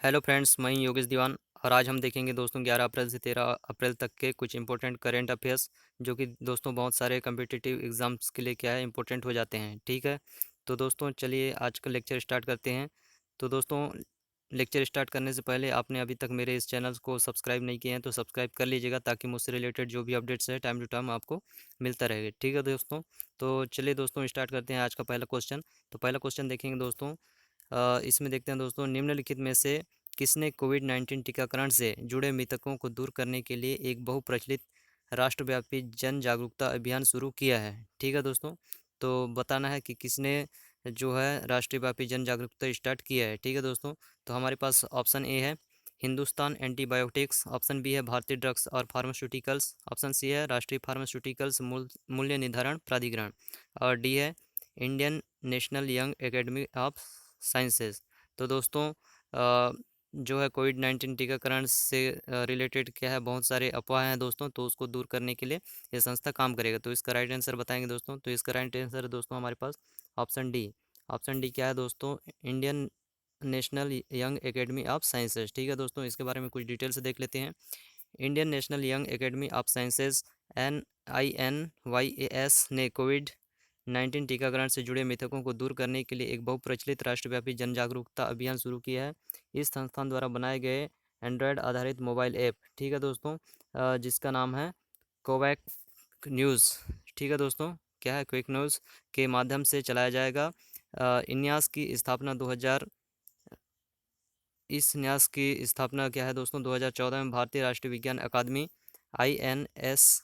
Hello friends, मैं योगेश दीवान। और आज हम देखेंगे दोस्तों 11 अप्रैल से 13 अप्रैल तक के कुछ इंपॉर्टेंट करेंट अफेयर्स, जो कि दोस्तों बहुत सारे कम्पिटिटिव एग्जाम्स के लिए क्या है इंपॉर्टेंट हो जाते हैं। ठीक है, तो दोस्तों चलिए आज का लेक्चर स्टार्ट करते हैं। तो दोस्तों लेक्चर स्टार्ट करने से पहले आपने अभी तक मेरे इस चैनल को सब्सक्राइब नहीं किए हैं तो सब्सक्राइब कर लीजिएगा, ताकि मुझसे रिलेटेड जो भी अपडेट्स है टाइम टू टाइम आपको मिलता रहेगा। ठीक है दोस्तों, तो चलिए दोस्तों स्टार्ट करते हैं आज का पहला क्वेश्चन। तो पहला क्वेश्चन देखेंगे दोस्तों। इसमें देखते हैं दोस्तों, निम्नलिखित में से किसने कोविड-19 टीकाकरण से जुड़े मिथकों को दूर करने के लिए एक बहुप्रचलित राष्ट्रव्यापी जन जागरूकता अभियान शुरू किया है। ठीक है दोस्तों, तो बताना है कि किसने जो है राष्ट्रव्यापी जन जागरूकता स्टार्ट किया है। ठीक है दोस्तों, तो हमारे पास ऑप्शन ए है हिंदुस्तान एंटीबायोटिक्स, ऑप्शन बी है भारतीय ड्रग्स और फार्मास्यूटिकल्स, ऑप्शन सी है राष्ट्रीय फार्मास्यूटिकल्स मूल्य निर्धारण प्राधिकरण, और डी है Indian national young academy of sciences. तो दोस्तों जो है कोविड-19 टीकाकरण से रिलेटेड क्या है, बहुत सारे अफवाह हैं दोस्तों, तो उसको दूर करने के लिए ये संस्था काम करेगा। तो इसका राइट आंसर बताएंगे दोस्तों। तो इसका राइट आंसर है दोस्तों हमारे पास ऑप्शन डी। ऑप्शन डी क्या है दोस्तों? Indian national young academy of sciences. ठीक है दोस्तों, इसके बारे में कुछ डिटेल्स देख लेते हैं। Indian national young academy of sciences NINYAS ने कोविड-19 टीकाकरण से जुड़े मिथकों को दूर करने के लिए एक बहुप्रचलित राष्ट्रव्यापी जन जागरूकता अभियान शुरू किया है। इस संस्थान द्वारा बनाए गए एंड्रॉयड आधारित मोबाइल ऐप, ठीक है दोस्तों, जिसका नाम है कोवैक न्यूज़। ठीक है दोस्तों, क्या है क्विक न्यूज़ के माध्यम से चलाया जाएगा। इन्यास की स्थापना 2000 इस न्यास की स्थापना क्या है दोस्तों 2014 में भारतीय राष्ट्रीय विज्ञान अकादमी INSA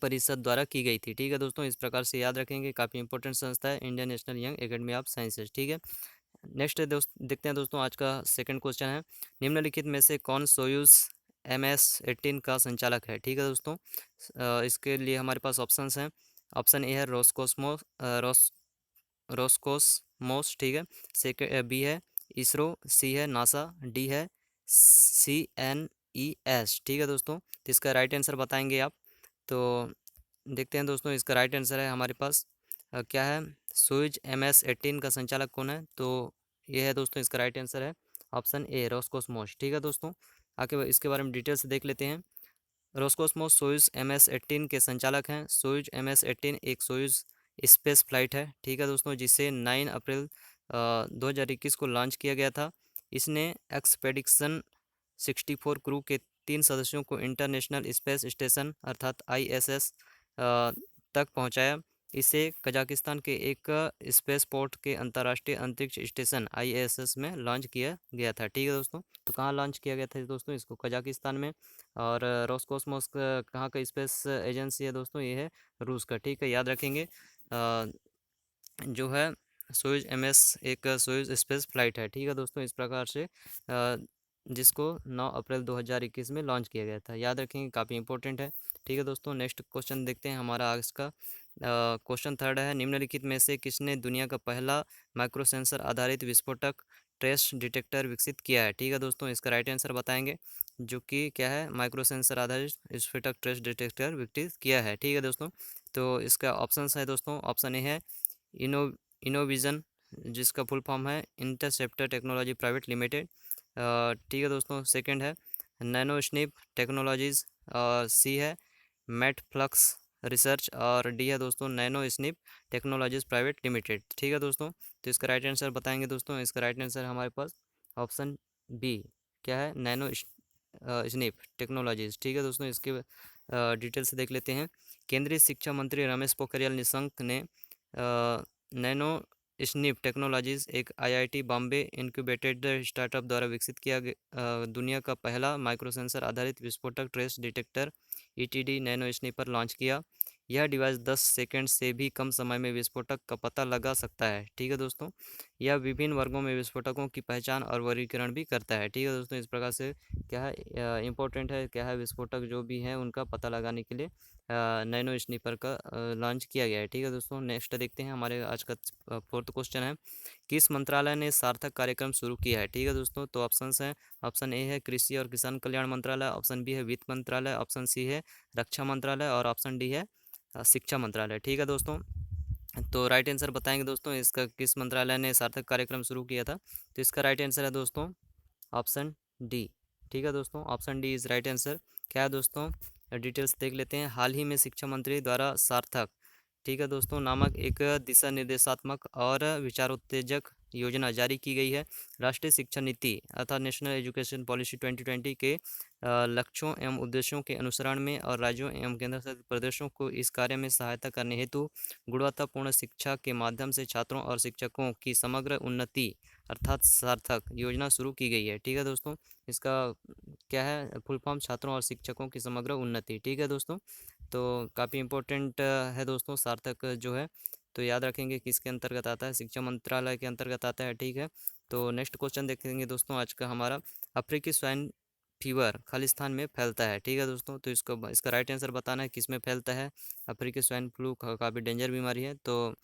परिषद द्वारा की गई थी। ठीक है दोस्तों, इस प्रकार से याद रखेंगे, काफ़ी इंपॉर्टेंट संस्था है Indian national young academy of sciences. ठीक है, नेक्स्ट दोस्त देखते हैं दोस्तों, आज का सेकंड क्वेश्चन है निम्नलिखित में से कौन सोयूज MS-18 का संचालक है। ठीक है दोस्तों, इसके लिए हमारे पास ऑप्शंस हैं। ऑप्शन ए है रोस्कोसमोस, ठीक है। सेकंड बी है इसरो, सी है नासा, डी है CNES। ठीक है दोस्तों, तो इसका राइट आंसर बताएंगे आप। तो देखते हैं दोस्तों, इसका राइट आंसर है हमारे पास क्या है, सोयूज MS-18 का संचालक कौन है? तो ये है दोस्तों, इसका राइट आंसर है ऑप्शन ए रोस्कोसमोस। ठीक है दोस्तों, आगे इसके बारे में डिटेल्स देख लेते हैं। रोस्कोसमोस सोयूज MS-18 के संचालक हैं। सोयूज MS-18 एक सोयूज स्पेस फ्लाइट है। ठीक है दोस्तों, जिसे 9 अप्रैल 2021 को लॉन्च किया गया था। इसने एक्सपेडिशन 64 क्रू के 3 सदस्यों को इंटरनेशनल स्पेस स्टेशन अर्थात ISS तक पहुंचाया। इसे कजाकिस्तान के एक स्पेस पोर्ट के अंतर्राष्ट्रीय अंतरिक्ष स्टेशन ISS में लॉन्च किया गया था। ठीक है दोस्तों, तो कहाँ लॉन्च किया गया था दोस्तों? इसको कजाकिस्तान में। और रोस्कोसमोस कहाँ का स्पेस एजेंसी है दोस्तों? ये है रूस का। ठीक है, याद रखेंगे। जो है सोयूज MS एक सोयूज स्पेस फ्लाइट है। ठीक है दोस्तों, इस प्रकार से जिसको 9 अप्रैल 2021 में लॉन्च किया गया था। याद रखेंगे, काफ़ी इंपॉर्टेंट है। ठीक है दोस्तों, नेक्स्ट क्वेश्चन देखते हैं हमारा आज का। क्वेश्चन थर्ड है निम्नलिखित में से किसने दुनिया का पहला माइक्रो सेंसर आधारित विस्फोटक ट्रेस डिटेक्टर विकसित किया है। ठीक है दोस्तों, इसका राइट आंसर बताएंगे, जो कि क्या है माइक्रो सेंसर आधारित विस्फोटक ट्रेस डिटेक्टर विकसित किया है। ठीक है दोस्तों, तो इसका ऑप्शन है दोस्तों। ऑप्शन ए है इनो इनोविज़न, जिसका फुल फॉर्म है इंटरसेप्टर टेक्नोलॉजी प्राइवेट लिमिटेड। ठीक है दोस्तों, सेकंड है नैनो स्निप टेक्नोलॉजीज़, सी है मेट फ्लक्स रिसर्च, और डी है दोस्तों nano snip technologies private limited. ठीक है दोस्तों, तो इसका राइट आंसर बताएंगे दोस्तों। इसका राइट आंसर हमारे पास ऑप्शन बी क्या है, नैनो स्निप टेक्नोलॉजीज़। ठीक है दोस्तों, इसके डिटेल्स देख लेते हैं। केंद्रीय शिक्षा मंत्री रमेश पोखरियाल निशंक ने नैनो स्निप टेक्नोलॉजीज़ एक IIT बॉम्बे इंक्यूबेटेड स्टार्टअप द्वारा विकसित दुनिया का पहला माइक्रो सेंसर आधारित विस्फोटक trace detector ETD nano sniper launch किया। यह डिवाइस 10 सेकंड से भी कम समय में विस्फोटक का पता लगा सकता है। ठीक है दोस्तों, यह विभिन्न वर्गों में विस्फोटकों की पहचान और वर्गीकरण भी करता है। ठीक है दोस्तों, इस प्रकार से क्या है इम्पोर्टेंट है, क्या है विस्फोटक जो भी हैं उनका पता लगाने के लिए नैनो स्नीपर का लॉन्च किया गया है। ठीक है दोस्तों, नेक्स्ट देखते हैं हमारे आज का फोर्थ क्वेश्चन है किस मंत्रालय ने सार्थक कार्यक्रम शुरू किया है। ठीक है दोस्तों, तो ऑप्शंस हैं। ऑप्शन ए है कृषि और किसान कल्याण मंत्रालय, ऑप्शन बी है वित्त मंत्रालय, ऑप्शन सी है रक्षा मंत्रालय, और ऑप्शन डी है शिक्षा मंत्रालय। ठीक है दोस्तों, तो राइट आंसर बताएंगे दोस्तों, इसका किस मंत्रालय ने सार्थक कार्यक्रम शुरू किया था। तो इसका राइट आंसर है दोस्तों ऑप्शन डी। ठीक है दोस्तों, option D is right answer. क्या है दोस्तों, डिटेल्स देख लेते हैं। हाल ही में शिक्षा मंत्री द्वारा सार्थक, ठीक है दोस्तों, नामक एक दिशा निर्देशात्मक और विचारोत्तेजक योजना जारी की गई है। राष्ट्रीय शिक्षा नीति अर्थात नेशनल एजुकेशन पॉलिसी 2020 के लक्ष्यों एवं उद्देश्यों के अनुसरण में और राज्यों एवं केंद्र शासित प्रदेशों को इस कार्य में सहायता करने हेतु गुणवत्तापूर्ण शिक्षा के माध्यम से छात्रों और शिक्षकों की समग्र उन्नति अर्थात सार्थक योजना शुरू की गई है। ठीक है दोस्तों, इसका क्या है फुल फॉर्म, छात्रों और शिक्षकों की समग्र उन्नति। ठीक है दोस्तों, तो काफ़ी इम्पोर्टेंट है दोस्तों सार्थक जो है, तो याद रखेंगे किसके अंतर्गत आता है, शिक्षा मंत्रालय के अंतर्गत आता है। ठीक है, तो नेक्स्ट क्वेश्चन देखेंगे दोस्तों आज का हमारा, अफ्रीकी स्वाइन फीवर खालिस्तान में फैलता है। ठीक है दोस्तों, तो इसका राइट आंसर बताना है किस में फैलता है। अफ्रीकी स्वाइन फ्लू काफ़ी डेंजर बीमारी है, तो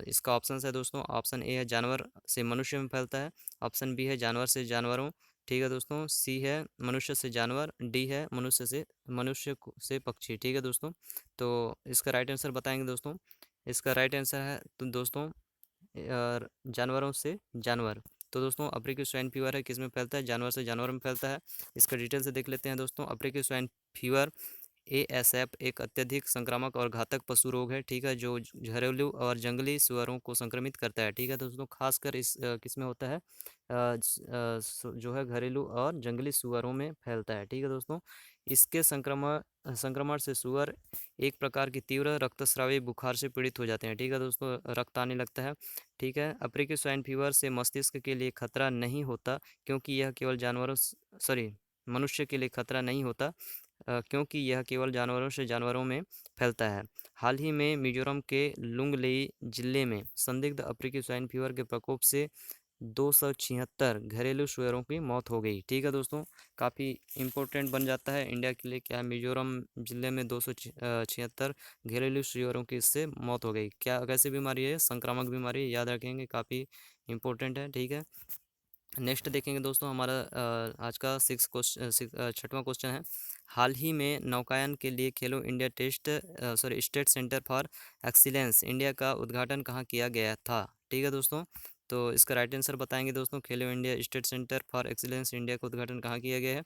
इसका ऑप्शन है दोस्तों, ऑप्शन ए है जानवर से मनुष्य में फैलता है, ऑप्शन बी है जानवर से जानवरों, ठीक है दोस्तों, सी है मनुष्य से जानवर, डी है मनुष्य से पक्षी। ठीक है दोस्तों, तो इसका राइट आंसर बताएंगे दोस्तों। इसका राइट आंसर है तो दोस्तों जानवरों से जानवर। तो दोस्तों अफ्रीकी स्वाइन फीवर है किस में फैलता है, जानवर से जानवर में फैलता है। इसका डिटेल से देख लेते हैं दोस्तों। अफ्रीकी स्वाइन फीवर ASF एक अत्यधिक संक्रामक और घातक पशु रोग है। ठीक है, जो घरेलू और जंगली सुअरों को संक्रमित करता है। ठीक है दोस्तों, खासकर इस किस में होता है, जो है घरेलू और जंगली सुअरों में फैलता है। ठीक है दोस्तों, इसके संक्रमण से सुअर एक प्रकार की तीव्र रक्तस्रावी बुखार से पीड़ित हो जाते हैं। ठीक है दोस्तों, रक्त आने लगता है। ठीक है, अफ्रीकी स्वाइन फीवर से मस्तिष्क के लिए खतरा नहीं होता, क्योंकि यह केवल मनुष्य के लिए खतरा नहीं होता, क्योंकि यह केवल जानवरों से जानवरों में फैलता है। हाल ही में मिजोरम के लुंगलेई जिले में संदिग्ध अफ्रीकी स्वाइन फीवर के प्रकोप से 276 घरेलू सुअरों की मौत हो गई। ठीक है दोस्तों, काफ़ी इम्पोर्टेंट बन जाता है इंडिया के लिए। क्या है, मिजोरम जिले में 276 घरेलू सुअरों की इससे मौत हो गई। क्या कैसी बीमारी है, संक्रामक बीमारी है, याद रखेंगे, काफ़ी इंपॉर्टेंट है। ठीक है, नेक्स्ट देखेंगे दोस्तों हमारा आज का छठवां क्वेश्चन है, हाल ही में नौकायन के लिए Khelo India state centre for excellence India का उद्घाटन कहाँ किया गया था। ठीक है दोस्तों, तो इसका राइट आंसर बताएंगे दोस्तों, खेलो India state centre for excellence India का उद्घाटन कहाँ किया गया है।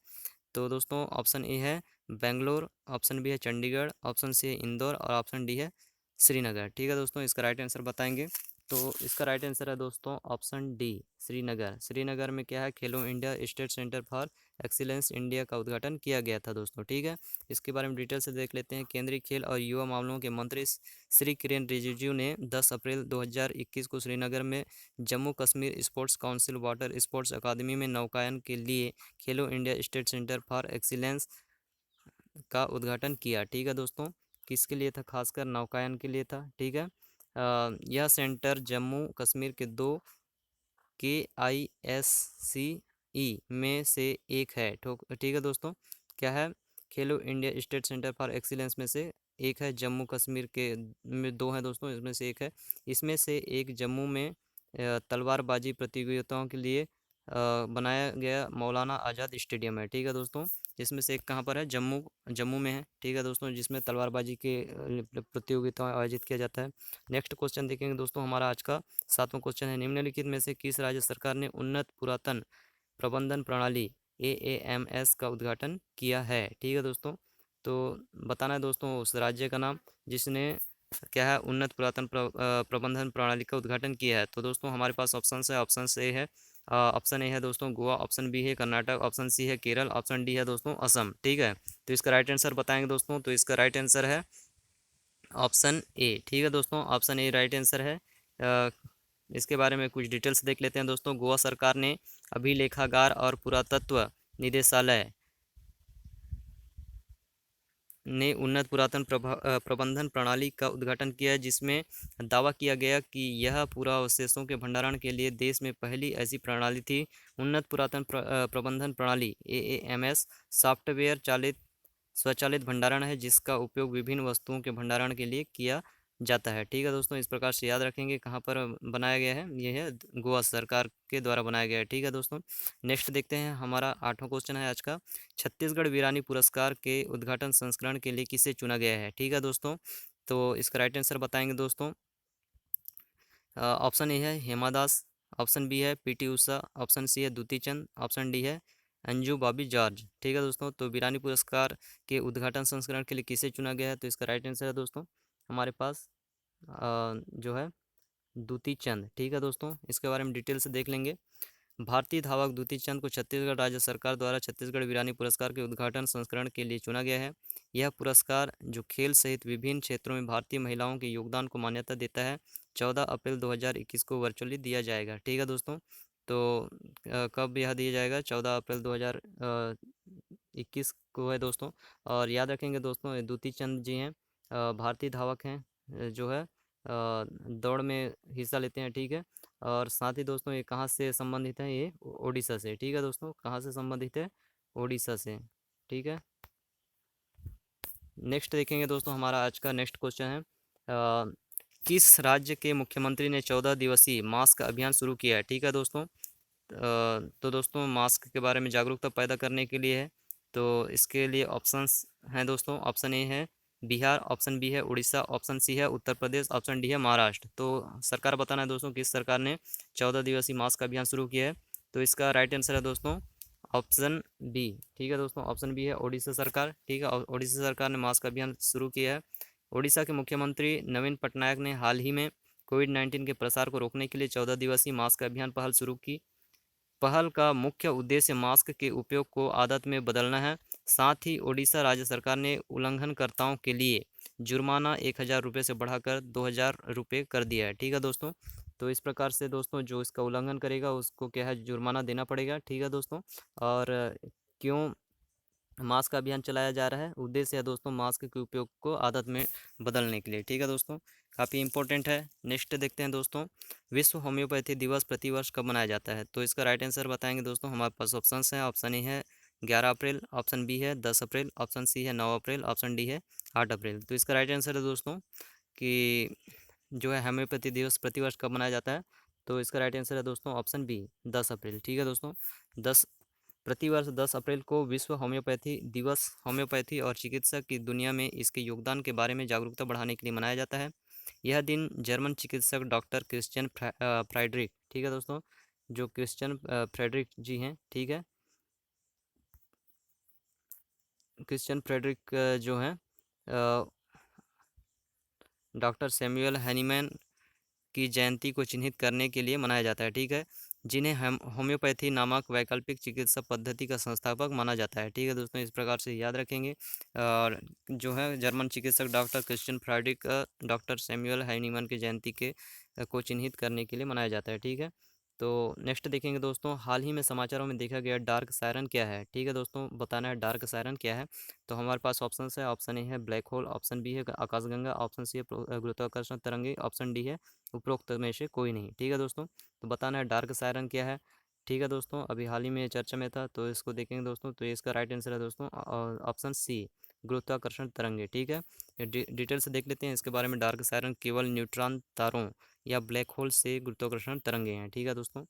तो दोस्तों ऑप्शन ए है बेंगलोर, ऑप्शन बी है चंडीगढ़, ऑप्शन सी है इंदौर और ऑप्शन डी है श्रीनगर। ठीक है दोस्तों, इसका राइट आंसर बताएंगे। तो इसका राइट आंसर है दोस्तों ऑप्शन डी श्रीनगर। श्रीनगर में क्या है, खेलो India state centre for excellence India का उद्घाटन किया गया था दोस्तों। ठीक है, इसके बारे में डिटेल से देख लेते हैं। केंद्रीय खेल और युवा मामलों के मंत्री श्री किरेन रिजिजू ने 10 अप्रैल 2021 को श्रीनगर में Jammu Kashmir sports council water sports academy में नौकायन के लिए Khelo India state centre for excellence का उद्घाटन किया। ठीक है दोस्तों, किसके लिए था, खासकर नौकायन के लिए था। ठीक है, यह सेंटर जम्मू कश्मीर के 2 KISCE में से एक है। ठीक है दोस्तों, क्या है, खेलो India state centre for excellence में से एक है, जम्मू कश्मीर के में 2 हैं दोस्तों, इसमें से एक है। इसमें से एक जम्मू में तलवारबाजी प्रतियोगिताओं के लिए बनाया गया मौलाना आज़ाद स्टेडियम है। ठीक है दोस्तों, इसमें से एक कहाँ पर है, जम्मू जम्मू में है। ठीक है दोस्तों, जिसमें तलवारबाजी के प्रतियोगिताएं आयोजित किया जाता है। नेक्स्ट क्वेश्चन देखेंगे दोस्तों हमारा आज का 7वां क्वेश्चन है, निम्नलिखित में से किस राज्य सरकार ने उन्नत पुरातन प्रबंधन प्रणाली AAMS का उद्घाटन किया है। ठीक है दोस्तों, तो बताना है दोस्तों उस राज्य का नाम जिसने क्या है उन्नत पुरातन प्रबंधन प्रणाली का उद्घाटन किया है। तो दोस्तों हमारे पास ऑप्शन ए है दोस्तों गोवा, ऑप्शन बी है कर्नाटक, ऑप्शन सी है केरल, ऑप्शन डी है दोस्तों असम। ठीक है, तो इसका राइट आंसर बताएंगे दोस्तों। तो इसका राइट आंसर है ऑप्शन ए। ठीक है दोस्तों, ऑप्शन ए राइट आंसर है। इसके बारे में कुछ डिटेल्स देख लेते हैं दोस्तों। गोवा सरकार ने अभिलेखागार और पुरातत्व निदेशालय ने उन्नत पुरातन प्रबंधन प्रणाली का उद्घाटन किया, जिसमें दावा किया गया कि यह पुरावशेषों के भंडारण के लिए देश में पहली ऐसी प्रणाली थी। उन्नत पुरातन प्रबंधन प्रणाली AAMS सॉफ्टवेयर चालित स्वचालित भंडारण है, जिसका उपयोग विभिन्न वस्तुओं के भंडारण के लिए किया जाता है। ठीक है दोस्तों, इस प्रकार से याद रखेंगे कहाँ पर बनाया गया है, ये है गोवा सरकार के द्वारा बनाया गया है। ठीक है दोस्तों, नेक्स्ट देखते हैं हमारा 8वां क्वेश्चन है आज का, छत्तीसगढ़ वीरानी पुरस्कार के उद्घाटन संस्करण के लिए किसे चुना गया है। ठीक है दोस्तों, तो इसका राइट आंसर बताएंगे दोस्तों। ऑप्शन ए है हेमा दास, ऑप्शन बी है पीटी उषा, ऑप्शन सी है दुती चंद, ऑप्शन डी है अंजू बॉबी जॉर्ज। ठीक है दोस्तों, तो वीरानी पुरस्कार के उद्घाटन संस्करण के लिए किसे चुना गया है? तो इसका राइट आंसर है दोस्तों हमारे पास जो है दुती चंद। ठीक है दोस्तों, इसके बारे में डिटेल से देख लेंगे। भारतीय धावक दुती चंद को छत्तीसगढ़ राज्य सरकार द्वारा छत्तीसगढ़ वीरानी पुरस्कार के उद्घाटन संस्करण के लिए चुना गया है। यह पुरस्कार जो खेल सहित विभिन्न क्षेत्रों में भारतीय महिलाओं के योगदान को मान्यता देता है, 14 अप्रैल 2021 को वर्चुअली दिया जाएगा। ठीक है दोस्तों, तो कब यह दिया जाएगा? 14 अप्रैल 2021 को है दोस्तों। और याद रखेंगे दोस्तों, ये दुती चंद जी हैं, भारतीय धावक हैं, जो है दौड़ में हिस्सा लेते हैं। ठीक है, और साथ ही दोस्तों ये कहाँ से संबंधित है? ये ओडिशा से। ठीक है दोस्तों, कहाँ से संबंधित है? ओडिशा से। ठीक है, नेक्स्ट देखेंगे दोस्तों, हमारा आज का नेक्स्ट क्वेश्चन है किस राज्य के मुख्यमंत्री ने 14 दिवसीय मास्क अभियान शुरू किया है? ठीक है दोस्तों, तो दोस्तों मास्क के बारे में जागरूकता पैदा करने के लिए है। तो इसके लिए ऑप्शंस हैं दोस्तों, ऑप्शन ए है बिहार, ऑप्शन बी है उड़ीसा, ऑप्शन सी है उत्तर प्रदेश, ऑप्शन डी है महाराष्ट्र। तो सरकार बताना है दोस्तों किस सरकार ने 14 दिवसीय मास्क अभियान शुरू किया है। तो इसका राइट आंसर है दोस्तों ऑप्शन बी। ठीक है दोस्तों, ऑप्शन बी है उड़ीसा सरकार। ठीक है, उड़ीसा सरकार ने मास्क अभियान शुरू किया है। उड़ीसा के मुख्यमंत्री नवीन पटनायक ने हाल ही में कोविड-19 के प्रसार को रोकने के लिए 14 दिवसीय मास्क अभियान पहल शुरू की। पहल का मुख्य उद्देश्य मास्क के उपयोग को आदत में बदलना है। साथ ही ओडिशा राज्य सरकार ने उल्लंघनकर्ताओं के लिए जुर्माना 1000 रुपये से बढ़ाकर 2000 रुपये कर दिया है। ठीक है दोस्तों, तो इस प्रकार से दोस्तों जो इसका उल्लंघन करेगा उसको क्या है, जुर्माना देना पड़ेगा। ठीक है दोस्तों, और क्यों मास्क का अभियान चलाया जा रहा है? उद्देश्य है दोस्तों मास्क के उपयोग को आदत में बदलने के लिए। ठीक है दोस्तों, काफ़ी इंपॉर्टेंट है। नेक्स्ट देखते हैं दोस्तों, विश्व होम्योपैथी दिवस प्रतिवर्ष कब मनाया जाता है? तो इसका राइट आंसर बताएंगे दोस्तों, हमारे पास ऑप्शन हैं। ऑप्शन ए है 11 अप्रैल, ऑप्शन बी है 10 अप्रैल, ऑप्शन सी है 9 अप्रैल, ऑप्शन डी है 8 अप्रैल। तो इसका राइट आंसर है दोस्तों कि जो है होम्योपैथी दिवस प्रतिवर्ष कब मनाया जाता है? तो इसका राइट आंसर है दोस्तों ऑप्शन बी 10 अप्रैल। ठीक है दोस्तों, 10 प्रतिवर्ष 10 अप्रैल को विश्व होम्योपैथी दिवस होम्योपैथी और चिकित्सा की दुनिया में इसके योगदान के बारे में जागरूकता बढ़ाने के लिए मनाया जाता है। यह दिन जर्मन चिकित्सक डॉक्टर क्रिश्चियन फ्राइड्रिक, ठीक है दोस्तों, जो क्रिश्चियन फ्रेडरिक जी हैं, ठीक है, क्रिश्चियन फ्रेडरिक जो हैं डॉक्टर सैमुअल हैनीमैन की जयंती को चिन्हित करने के लिए मनाया जाता है। ठीक है, जिन्हें हम होम्योपैथी नामक वैकल्पिक चिकित्सा पद्धति का संस्थापक माना जाता है। ठीक है दोस्तों, इस प्रकार से याद रखेंगे। और जो है जर्मन चिकित्सक डॉक्टर क्रिश्चियन फ्राइडिक डॉक्टर सैमुअल हाइनीमन की जयंती के को चिन्हित करने के लिए मनाया जाता है। ठीक है, तो नेक्स्ट देखेंगे दोस्तों, हाल ही में समाचारों में देखा गया डार्क सायरन क्या है? ठीक है दोस्तों, बताना है डार्क सायरन क्या है। तो हमारे पास ऑप्शन है, ऑप्शन ए है ब्लैक होल, ऑप्शन बी है आकाशगंगा, ऑप्शन सी है गुरुत्वाकर्षण तरंगे, ऑप्शन डी है उपरोक्त में से कोई नहीं। ठीक है दोस्तों, तो बताना है डार्क सायरन क्या है। ठीक है दोस्तों, अभी हाल ही में चर्चा में था, तो इसको देखेंगे दोस्तों, तो इसका राइट आंसर है दोस्तों ऑप्शन सी गुरुत्वाकर्षण तरंगे। ठीक है, ये डिटेल से देख लेते हैं इसके बारे में। डार्क सायरन केवल न्यूट्रॉन तारों या ब्लैक होल से गुरुत्वाकर्षण तरंगे हैं। ठीक है दोस्तों,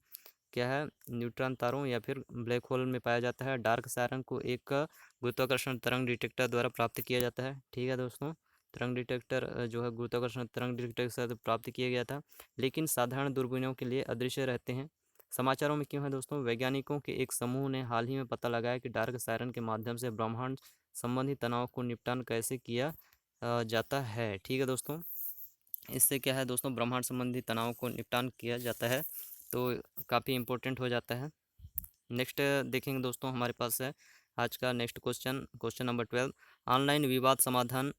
क्या है, न्यूट्रॉन तारों या फिर ब्लैक होल में पाया जाता है। डार्क सायरन को एक गुरुत्वाकर्षण तरंग डिटेक्टर द्वारा प्राप्त किया जाता है। ठीक है दोस्तों, तरंग डिटेक्टर जो है गुरुत्वाकर्षण तरंग डिटेक्टर से प्राप्त किया गया था, लेकिन साधारण दूरबीनों के लिए अदृश्य रहते हैं। समाचारों में क्यों है दोस्तों? वैज्ञानिकों के एक समूह ने हाल ही में पता लगाया कि डार्क सायरन के माध्यम से ब्रह्मांड संबंधी तनाव को निपटान कैसे किया जाता है। ठीक है दोस्तों, इससे क्या है दोस्तों, ब्रह्मांड संबंधी तनाव को निपटान किया जाता है, तो काफ़ी इम्पोर्टेंट हो जाता है। नेक्स्ट देखेंगे दोस्तों, हमारे पास है आज का next question, question number 12, online विवाद समाधान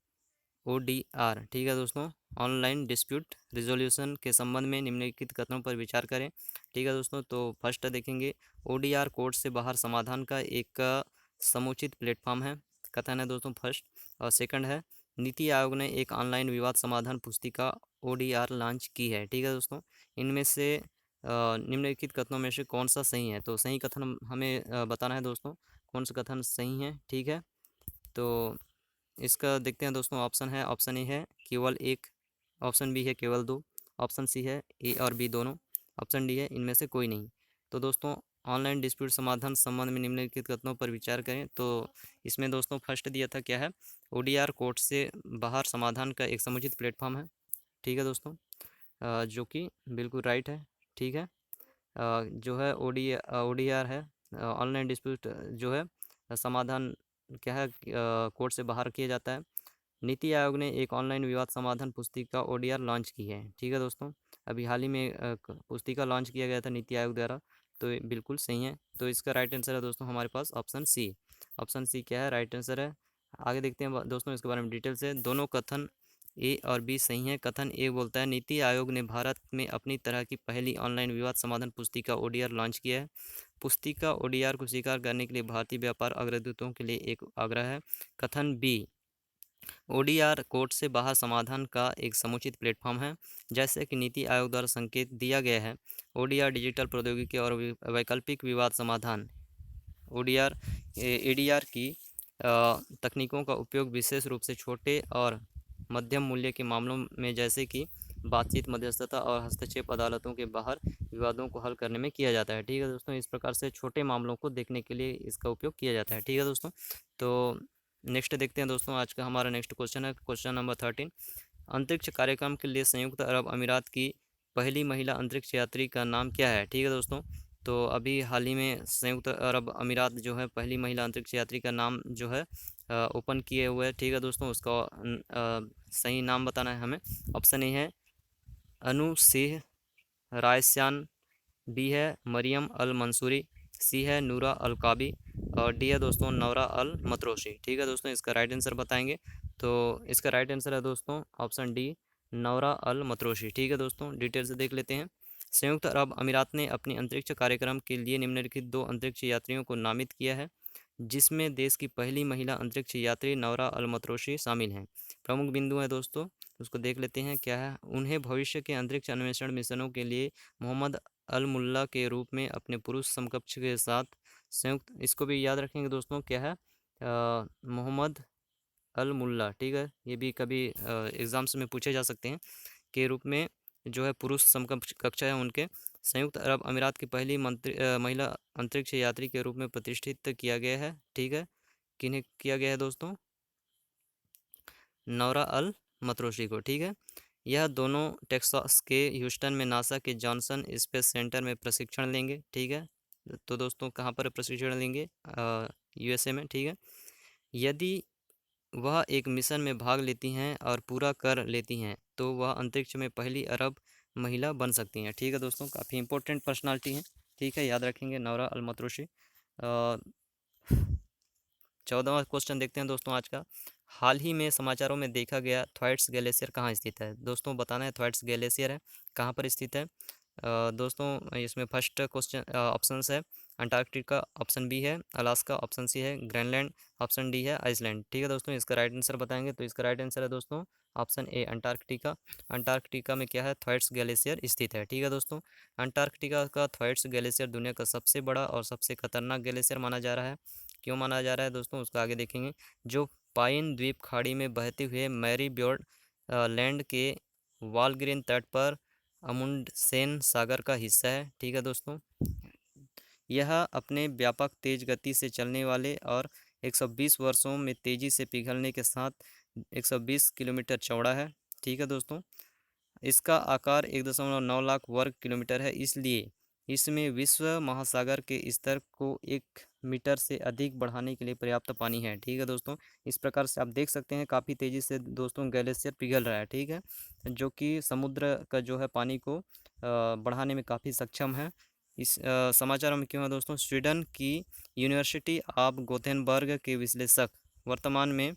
ODR। ठीक है दोस्तों, ऑनलाइन डिस्प्यूट रिजोल्यूशन के संबंध में निम्नलिखित कथनों पर विचार करें। ठीक है दोस्तों, तो फर्स्ट देखेंगे ODR कोर्ट से बाहर समाधान का एक समुचित प्लेटफॉर्म है, कथन है दोस्तों फर्स्ट। और सेकंड है नीति आयोग ने एक ऑनलाइन विवाद समाधान पुस्तिका ODR लॉन्च की है। ठीक है दोस्तों, इनमें से निम्नलिखित कथनों में से कौन सा सही है? तो सही कथन हमें बताना है दोस्तों, कौन सा कथन सही है। ठीक है, तो इसका देखते हैं दोस्तों, ऑप्शन है, ऑप्शन ए है केवल एक, ऑप्शन बी है केवल दो, ऑप्शन सी है ए और बी दोनों, ऑप्शन डी है इनमें से कोई नहीं। तो दोस्तों ऑनलाइन डिस्प्यूट समाधान संबंध में निम्नलिखित कथनों पर विचार करें। तो इसमें दोस्तों फर्स्ट दिया था क्या है, ODR कोर्ट से बाहर समाधान का एक समुचित प्लेटफॉर्म है। ठीक है दोस्तों, जो कि बिल्कुल राइट है। ठीक है, जो है ODR है, ऑनलाइन डिस्प्यूट जो है समाधान क्या है, कोर्ट से बाहर किया जाता है। नीति आयोग ने एक ऑनलाइन विवाद समाधान पुस्तिका ODR लॉन्च की है। ठीक है दोस्तों, अभी हाल ही में पुस्तिका लॉन्च किया गया था नीति आयोग द्वारा, तो ये बिल्कुल सही है। तो इसका राइट आंसर है दोस्तों हमारे पास ऑप्शन सी। ऑप्शन सी क्या है, राइट आंसर है। आगे देखते हैं दोस्तों इसके बारे में डिटेल से। दोनों कथन ए और बी सही है। कथन ए बोलता है नीति आयोग ने भारत में अपनी तरह की पहली ऑनलाइन विवाद समाधान पुस्तिका ODR लॉन्च किया है। पुस्तिका ODR को स्वीकार करने के लिए भारतीय व्यापार अग्रदूतों के लिए एक आग्रह है। कथन बी, ODR कोर्ट से बाहर समाधान का एक समुचित प्लेटफॉर्म है। जैसे कि नीति आयोग द्वारा संकेत दिया गया है, ODR डिजिटल प्रौद्योगिकी और वैकल्पिक विवाद समाधान ODR ADR की तकनीकों का उपयोग विशेष रूप से छोटे और मध्यम मूल्य के मामलों में, जैसे कि बातचीत, मध्यस्थता और हस्तक्षेप अदालतों के बाहर विवादों को हल करने में किया जाता है। ठीक है दोस्तों, इस प्रकार से छोटे मामलों को देखने के लिए इसका उपयोग किया जाता है। ठीक है दोस्तों, तो नेक्स्ट देखते हैं दोस्तों। आज का हमारा नेक्स्ट क्वेश्चन है क्वेश्चन नंबर 13। अंतरिक्ष कार्यक्रम के लिए संयुक्त अरब अमीरात की पहली महिला अंतरिक्ष यात्री का नाम क्या है? ठीक है दोस्तों, तो अभी हाल ही में संयुक्त अरब अमीरात जो है पहली महिला अंतरिक्ष यात्री का नाम जो है ओपन किए हुए है। ठीक है दोस्तों, उसका सही नाम बताना है हमें। ऑप्शन ए है अनु सिंह रायस्यान, बी है मरियम अल मंसूरी, सी है नूरा अल काबी, और डी है दोस्तों नौरा अल मतरोशी। ठीक है दोस्तों, इसका राइट आंसर बताएंगे। तो इसका राइट आंसर है दोस्तों ऑप्शन डी, नौरा अल मतरोशी। ठीक है दोस्तों, डिटेल से देख लेते हैं। संयुक्त अरब अमीरात ने अपनी अंतरिक्ष कार्यक्रम के लिए निम्नलिखित 2 अंतरिक्ष यात्रियों को नामित किया है, जिसमें देश की पहली महिला अंतरिक्ष यात्री नौरा अल मतरोशी शामिल हैं। प्रमुख बिंदु हैं दोस्तों, उसको देख लेते हैं क्या है। उन्हें भविष्य के अंतरिक्ष अन्वेषण मिशनों के लिए मोहम्मद अल मुल्ला के रूप में अपने पुरुष समकक्ष के साथ संयुक्त, इसको भी याद रखेंगे दोस्तों क्या है, मोहम्मद अल मुल्ला। ठीक है, ये भी कभी एग्ज़ाम्स में पूछे जा सकते हैं, के रूप में जो है पुरुष समकक्ष कक्षा है उनके, संयुक्त अरब अमीरात की पहली महिला अंतरिक्ष यात्री के रूप में प्रतिष्ठित किया गया है। ठीक है, किन्हें किया गया है दोस्तों? नौरा अल मतरोशी को। ठीक है, यह दोनों टेक्सास के ह्यूस्टन में नासा के जॉनसन स्पेस सेंटर में प्रशिक्षण लेंगे। ठीक है, तो दोस्तों कहाँ पर प्रशिक्षण लेंगे? USA में। ठीक है, यदि वह एक मिशन में भाग लेती हैं और पूरा कर लेती हैं तो वह अंतरिक्ष में पहली अरब महिला बन सकती हैं। ठीक है दोस्तों, काफ़ी इंपॉर्टेंट पर्सनालिटी है। ठीक है, याद रखेंगे नौरा अल मतरोशी। 14वां क्वेश्चन देखते हैं दोस्तों आज का। हाल ही में समाचारों में देखा गया थ्वाइट्स ग्लेशियर कहाँ स्थित है? दोस्तों बताना है थ्वाइट्स ग्लेशियर है कहाँ पर स्थित है। दोस्तों इसमें फर्स्ट क्वेश्चन ऑप्शंस है अंटार्कटिका, ऑप्शन बी है अलास्का, ऑप्शन सी है ग्रीनलैंड, ऑप्शन डी है आइसलैंड। ठीक है दोस्तों, इसका राइट आंसर बताएंगे। तो इसका राइट आंसर है दोस्तों ऑप्शन ए अंटार्कटिका। अंटार्कटिका में क्या है, थ्वाइट्स ग्लेशियर स्थित है। ठीक है दोस्तों, अंटार्कटिका का थ्वाइट्स ग्लेशियर दुनिया का सबसे बड़ा और सबसे खतरनाक ग्लेशियर माना जा रहा है। क्यों माना जा रहा है दोस्तों, उसको आगे देखेंगे। जो पाइन द्वीप खाड़ी में बहते हुए मैरी ब्योर्ड लैंड के वालग्रीन तट पर अमुंडसेन सागर का हिस्सा है। ठीक है दोस्तों, यह अपने व्यापक तेज गति से चलने वाले और 120 वर्षों में तेजी से पिघलने के साथ 120 किलोमीटर चौड़ा है। ठीक है दोस्तों, इसका आकार 1.9 लाख वर्ग किलोमीटर है, इसलिए इसमें विश्व महासागर के स्तर को 1 मीटर से अधिक बढ़ाने के लिए पर्याप्त पानी है। ठीक है दोस्तों, इस प्रकार से आप देख सकते हैं काफ़ी तेज़ी से दोस्तों ग्लेशियर पिघल रहा है। ठीक है, जो कि समुद्र का जो है पानी को बढ़ाने में काफ़ी सक्षम है। इस समाचारों में क्यों है दोस्तों, स्वीडन की यूनिवर्सिटी ऑफ गोथेनबर्ग के विश्लेषक वर्तमान में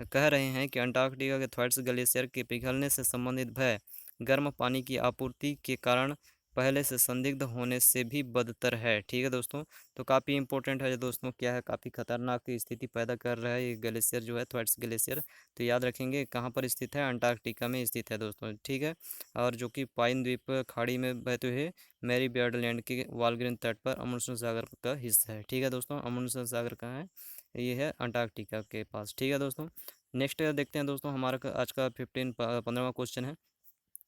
कह रहे हैं कि अंटार्कटिका के थ्वाइट्स ग्लेशियर के पिघलने से संबंधित भय गर्म पानी की आपूर्ति के कारण पहले से संदिग्ध होने से भी बदतर है। ठीक है दोस्तों, तो काफ़ी इंपॉर्टेंट है दोस्तों, क्या है, काफ़ी खतरनाक स्थिति पैदा कर रहा है ये ग्लेशियर जो है थ्वाइट्स ग्लेशियर। तो याद रखेंगे कहाँ पर स्थित है, अंटार्कटिका में स्थित है दोस्तों। ठीक है, और जो कि पाइन द्वीप खाड़ी में बहते हुए मैरी बियर्ड लैंड के वालग्रीन तट पर अमुंडसेन सागर का हिस्सा है। ठीक है दोस्तों, अमुंडसेन सागर कहाँ है, ये है अंटार्कटिका के पास। ठीक है दोस्तों, नेक्स्ट देखते हैं दोस्तों, हमारा आज का 15वां क्वेश्चन है।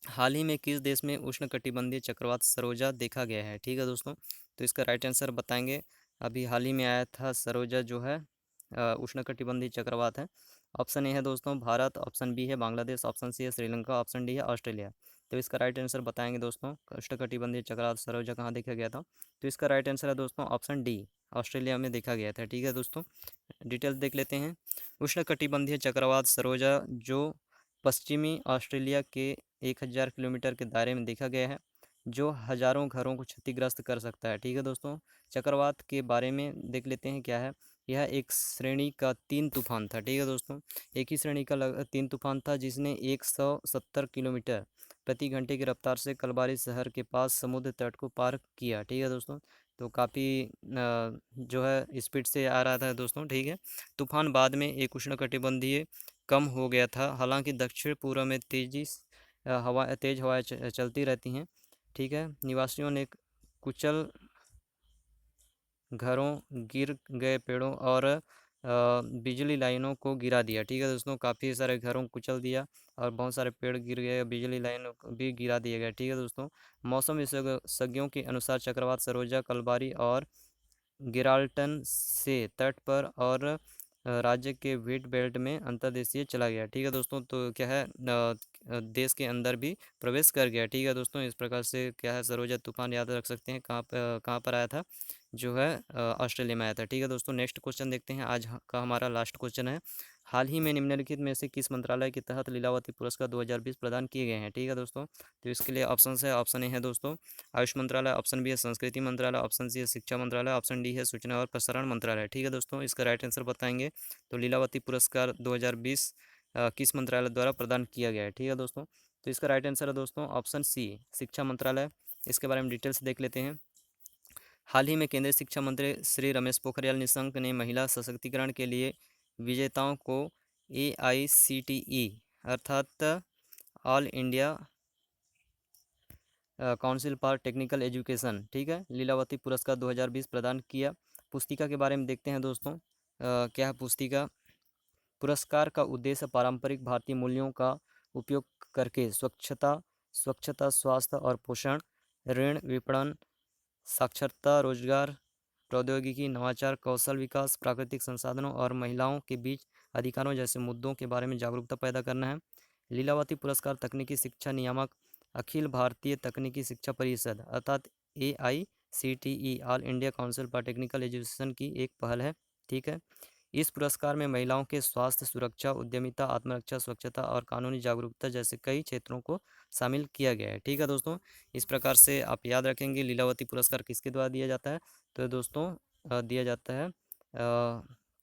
हाल ही में किस देश में उष्णकटिबंधीय चक्रवात सरोजा देखा गया है? ठीक है दोस्तों, तो इसका राइट आंसर बताएंगे। अभी हाल ही में आया था सरोजा जो है उष्णकटिबंधीय चक्रवात है। ऑप्शन ए है दोस्तों भारत, ऑप्शन बी है बांग्लादेश, ऑप्शन सी है श्रीलंका, ऑप्शन डी है ऑस्ट्रेलिया। तो इसका राइट आंसर बताएंगे दोस्तों, उष्णकटिबंधीय चक्रवात सरोजा कहाँ देखा गया था। तो इसका राइट आंसर है दोस्तों ऑप्शन डी, ऑस्ट्रेलिया में देखा गया था। ठीक है दोस्तों, डिटेल्स देख लेते हैं। उष्णकटिबंधीय चक्रवात सरोजा जो पश्चिमी ऑस्ट्रेलिया के 1000 किलोमीटर के दायरे में देखा गया है, जो हजारों घरों को क्षतिग्रस्त कर सकता है। ठीक है दोस्तों, चक्रवात के बारे में देख लेते हैं क्या है। यह एक श्रेणी का 3 तूफान था। ठीक है दोस्तों, एक ही श्रेणी का 3 तूफान था, जिसने 170 किलोमीटर प्रति घंटे की रफ्तार से कलबारी शहर के पास समुद्र तट को पार किया। ठीक है दोस्तों, तो काफ़ी जो है स्पीड से आ रहा था दोस्तों। ठीक है, तूफान बाद में एक उष्णकटिबंधीय कम हो गया था। हालांकि दक्षिण पूर्व में तेज हवाएं चलती रहती हैं। ठीक है, निवासियों ने कुचल घरों, गिर गए पेड़ों और बिजली लाइनों को गिरा दिया। ठीक है दोस्तों, काफ़ी सारे घरों को कुचल दिया और बहुत सारे पेड़ गिर गए, बिजली लाइनों को भी गिरा दिया गया। ठीक है दोस्तों, मौसम विशेषज्ञों के अनुसार चक्रवात सरोजा कलबारी और गिराल्टन से तट पर और राज्य के व्हीट बेल्ट में अंतर्देशीय चला गया। ठीक है दोस्तों, तो क्या है देश के अंदर भी प्रवेश कर गया। ठीक है दोस्तों, इस प्रकार से क्या है सरोजा तूफान याद रख सकते हैं कहाँ पर आया था, जो है ऑस्ट्रेलिया में आया था। ठीक है दोस्तों, नेक्स्ट क्वेश्चन देखते हैं, आज का हमारा लास्ट क्वेश्चन है। हाल ही में निम्नलिखित में से किस मंत्रालय के तहत लीलावती पुरस्कार 2020 प्रदान किए गए हैं। ठीक है दोस्तों, तो इसके लिए ऑप्शन है, ऑप्शन ए है दोस्तों आयुष मंत्रालय, ऑप्शन बी है संस्कृति मंत्रालय, ऑप्शन सी है शिक्षा मंत्रालय, ऑप्शन डी है सूचना और प्रसारण मंत्रालय। ठीक है दोस्तों, इसका राइट आंसर बताएंगे। तो लीलावती पुरस्कार 2020 किस मंत्रालय द्वारा प्रदान किया गया है। ठीक है दोस्तों, तो इसका राइट आंसर है दोस्तों ऑप्शन सी, शिक्षा मंत्रालय। इसके बारे में डिटेल्स देख लेते हैं। हाल ही में केंद्रीय शिक्षा मंत्री श्री रमेश पोखरियाल निशंक ने महिला सशक्तिकरण के लिए विजेताओं को AICTE अर्थात all India council for technical education, ठीक है, लीलावती पुरस्कार 2020 प्रदान किया। पुस्तिका के बारे में देखते हैं दोस्तों। क्या है पुस्तिका। पुरस्कार का उद्देश्य पारंपरिक भारतीय मूल्यों का उपयोग करके स्वच्छता, स्वास्थ्य और पोषण, ऋण विपणन, साक्षरता, रोजगार, प्रौद्योगिकी, नवाचार, कौशल विकास, प्राकृतिक संसाधनों और महिलाओं के बीच अधिकारों जैसे मुद्दों के बारे में जागरूकता पैदा करना है। लीलावती पुरस्कार तकनीकी शिक्षा नियामक, अखिल भारतीय तकनीकी शिक्षा परिषद अर्थात AICTE all India council for technical education की एक पहल है। ठीक है, इस पुरस्कार में महिलाओं के स्वास्थ्य, सुरक्षा, उद्यमिता, आत्मरक्षा, स्वच्छता और कानूनी जागरूकता जैसे कई क्षेत्रों को शामिल किया गया है। ठीक है दोस्तों, इस प्रकार से आप याद रखेंगे लीलावती पुरस्कार किसके द्वारा दिया जाता है। तो दोस्तों दिया जाता है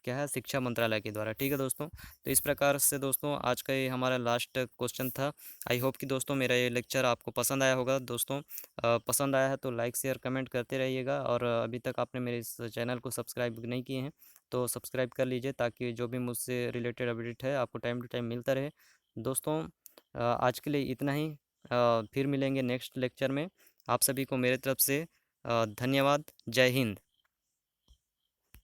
क्या है शिक्षा मंत्रालय के द्वारा। ठीक है दोस्तों, तो इस प्रकार से दोस्तों आज का ये हमारा लास्ट क्वेश्चन था। आई होप कि दोस्तों मेरा ये लेक्चर आपको पसंद आया होगा। दोस्तों पसंद आया है तो लाइक शेयर कमेंट करते रहिएगा, और अभी तक आपने मेरे इस चैनल को सब्सक्राइब नहीं किए हैं तो सब्सक्राइब कर लीजिए, ताकि जो भी मुझसे रिलेटेड अपडेट है आपको टाइम टू टाइम मिलता रहे। दोस्तों आज के लिए इतना ही। फिर मिलेंगे नेक्स्ट लेक्चर में। आप सभी को मेरे तरफ से धन्यवाद। जय हिंद।